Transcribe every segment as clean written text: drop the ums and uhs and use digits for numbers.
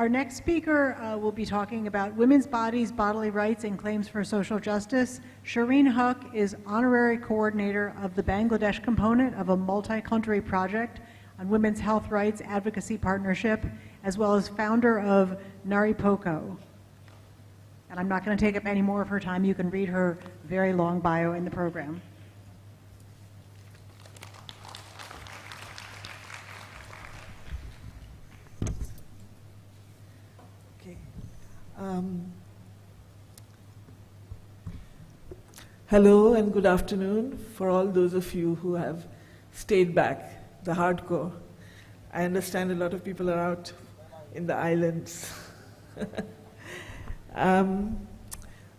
Our next speaker will be talking about women's bodies, bodily rights, and claims for social justice. Shireen Huq is Honorary Coordinator of the Bangladesh component of a multi-country project on women's health rights advocacy partnership, as well as founder of Naripokkho. And I'm not going to take up any more of her time. You can read her very long bio in the program. Hello and good afternoon for all those of you who have stayed back, the hardcore. I understand a lot of people are out in the islands.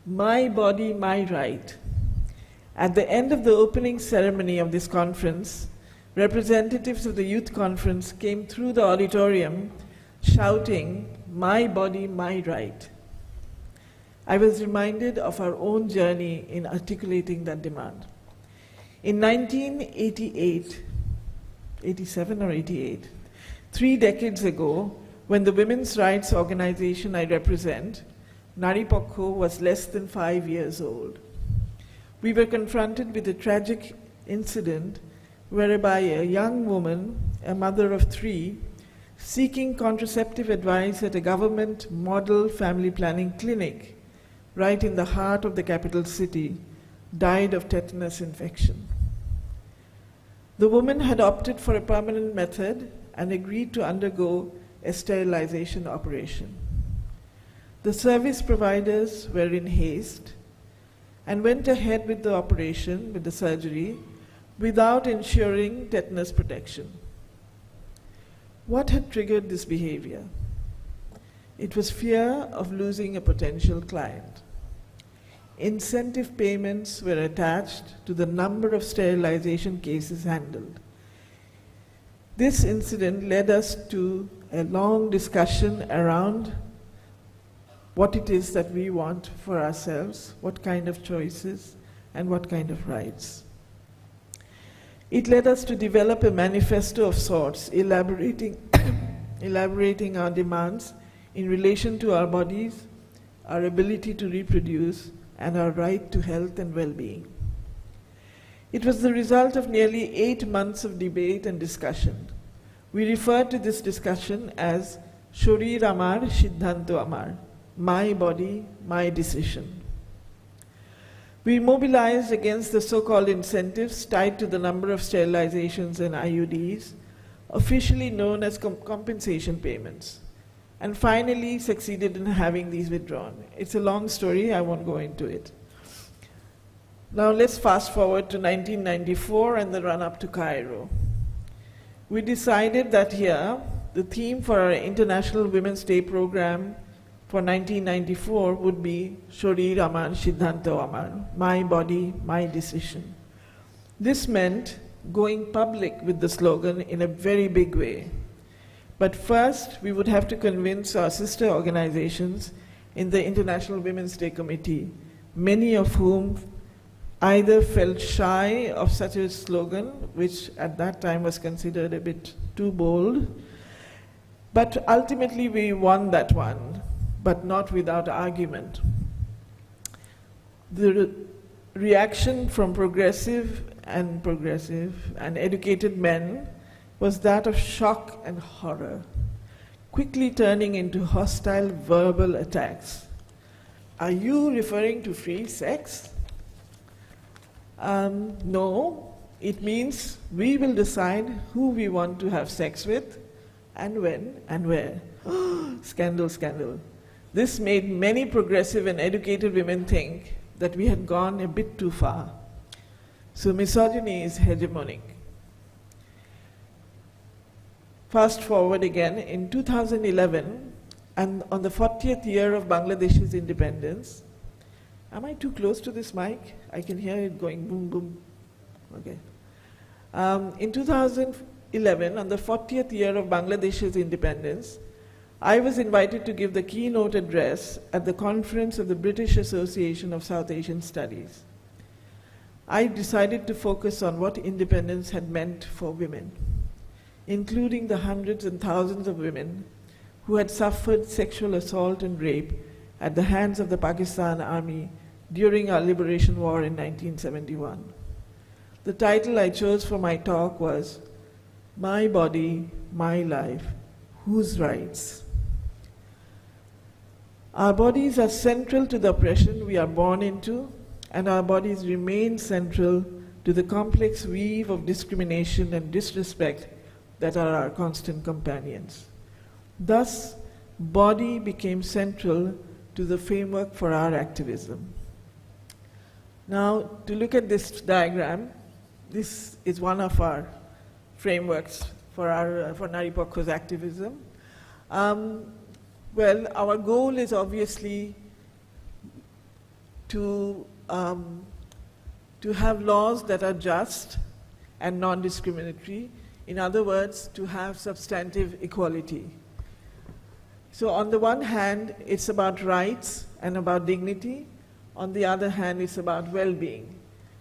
My body, my right. At the end of the opening ceremony of this conference, representatives of the youth conference came through the auditorium shouting, "My body, my right." I was reminded of our own journey in articulating that demand. In 1988, 87 or 88, 3 decades ago, when the women's rights organization I represent, Naripokkho, was less than 5 years old, we were confronted with a tragic incident whereby a young woman, a mother of 3, seeking contraceptive advice at a government model family planning clinic right in the heart of the capital city, died of tetanus infection. The woman had opted for a permanent method and agreed to undergo a sterilization operation. The service providers were in haste and went ahead with the operation, with the surgery, without ensuring tetanus protection. What had triggered this behavior? It was fear of losing a potential client. Incentive payments were attached to the number of sterilization cases handled. This incident led us to a long discussion around what it is that we want for ourselves, what kind of choices, and what kind of rights. It led us to develop a manifesto of sorts, elaborating our demands in relation to our bodies, our ability to reproduce, and our right to health and well-being. It was the result of nearly 8 months of debate and discussion. We refer to this discussion as Shorir Amar, Siddhanto Amar, my body, my decision. We mobilized against the so-called incentives tied to the number of sterilizations and IUDs, officially known as compensation payments, and finally succeeded in having these withdrawn. It's a long story, I won't go into it. Now let's fast forward to 1994 and the run-up to Cairo. We decided that here, the theme for our International Women's Day program for 1994 would be Shorir Amar, Siddhanto Amar, my body, my decision. This meant going public with the slogan in a very big way. But first, we would have to convince our sister organizations in the International Women's Day Committee, many of whom either felt shy of such a slogan, which at that time was considered a bit too bold, but ultimately we won that one, but not without argument. The reaction from progressive and educated men was that of shock and horror, quickly turning into hostile verbal attacks. Are you referring to free sex? No, it means we will decide who we want to have sex with, and when, and where. Scandal, scandal. This made many progressive and educated women think that we had gone a bit too far. So misogyny is hegemonic. Fast forward again, in 2011, and on the 40th year of Bangladesh's independence, am I too close to this mic? I can hear it going boom, boom. Okay. In 2011, on the 40th year of Bangladesh's independence, I was invited to give the keynote address at the conference of the British Association of South Asian Studies. I decided to focus on what independence had meant for women, including the hundreds and thousands of women who had suffered sexual assault and rape at the hands of the Pakistan Army during our liberation war in 1971. The title I chose for my talk was My Body, My Life, Whose Rights? Our bodies are central to the oppression we are born into, and our bodies remain central to the complex weave of discrimination and disrespect that are our constant companions. Thus, body became central to the framework for our activism. Now, to look at this diagram, this is one of our frameworks for Naripokkho's activism. Well, our goal is obviously to have laws that are just and non-discriminatory. In other words, to have substantive equality. So on the one hand, it's about rights and about dignity. On the other hand, it's about well-being.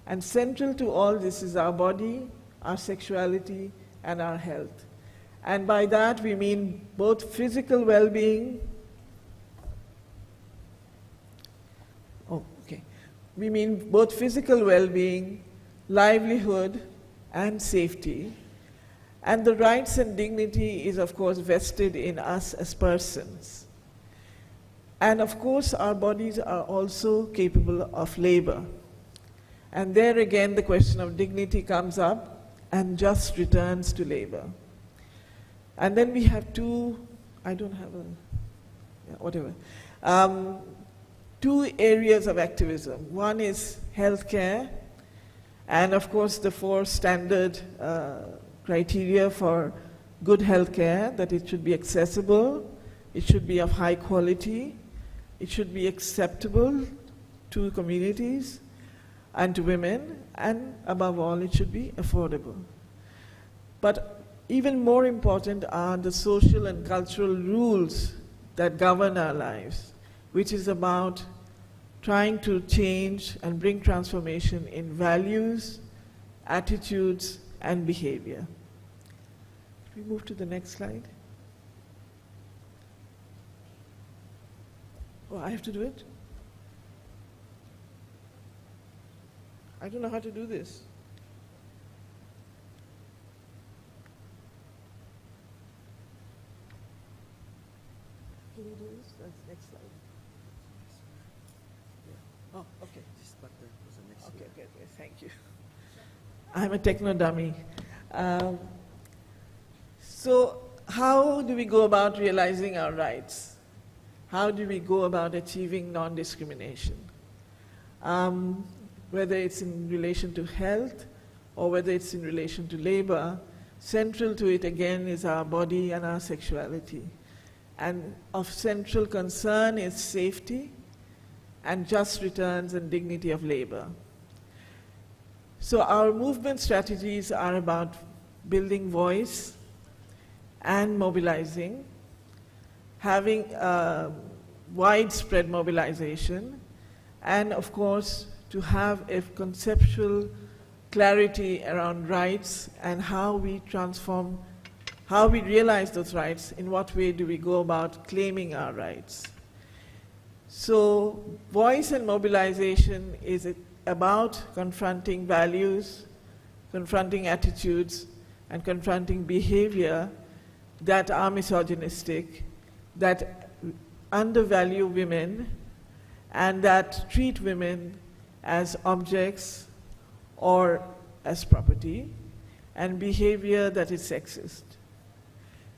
And central to all this is our body, our sexuality, and our health. And by that we mean both physical well-being, we mean both physical well-being, livelihood, and safety. And the rights and dignity is, of course, vested in us as persons. And of course, our bodies are also capable of labor. And there again, the question of dignity comes up and just returns to labor. And then we have two areas of activism. One is healthcare, and of course the four standard criteria for good healthcare, that it should be accessible, it should be of high quality, it should be acceptable to communities and to women, and above all, it should be affordable. But even more important are the social and cultural rules that govern our lives, which is about trying to change and bring transformation in values, attitudes, and behavior. Can we move to the next slide? Oh, I have to do it? I don't know how to do this. Can you do this? That's next slide. Yeah. Oh, okay. Just back there was the next Okay, thank you. I'm a techno dummy. So how do we go about realizing our rights? How do we go about achieving non-discrimination? Whether it's in relation to health or whether it's in relation to labor, central to it again is our body and our sexuality. And of central concern is safety and just returns and dignity of labor. So our movement strategies are about building voice and mobilizing, having widespread mobilization, and of course to have a conceptual clarity around rights and how we transform, how we realize those rights, in what way do we go about claiming our rights. So voice and mobilization is about confronting values, confronting attitudes, and confronting behavior that are misogynistic, that undervalue women, and that treat women as objects or as property, and behavior that is sexist.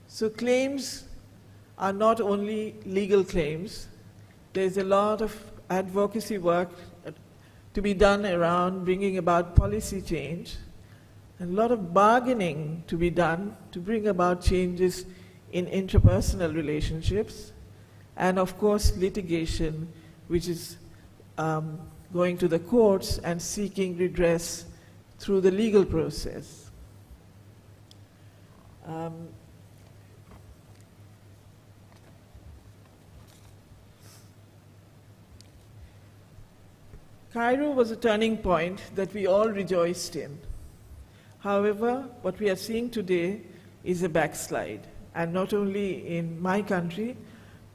So claims are not only legal claims. There's a lot of advocacy work to be done around bringing about policy change, and a lot of bargaining to be done to bring about changes in interpersonal relationships, and of course litigation, which is going to the courts and seeking redress through the legal process. Cairo was a turning point that we all rejoiced in. However, what we are seeing today is a backslide, and not only in my country,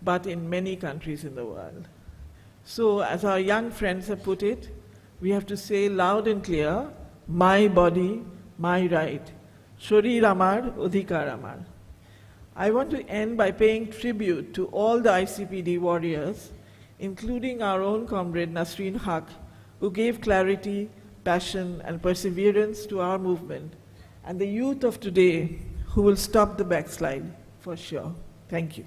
but in many countries in the world. So, as our young friends have put it, we have to say loud and clear, my body, my right. Shorir amar, odhikar amar. I want to end by paying tribute to all the ICPD warriors, including our own comrade Shireen Huq, who gave clarity, passion, and perseverance to our movement, and the youth of today who will stop the backslide for sure. Thank you.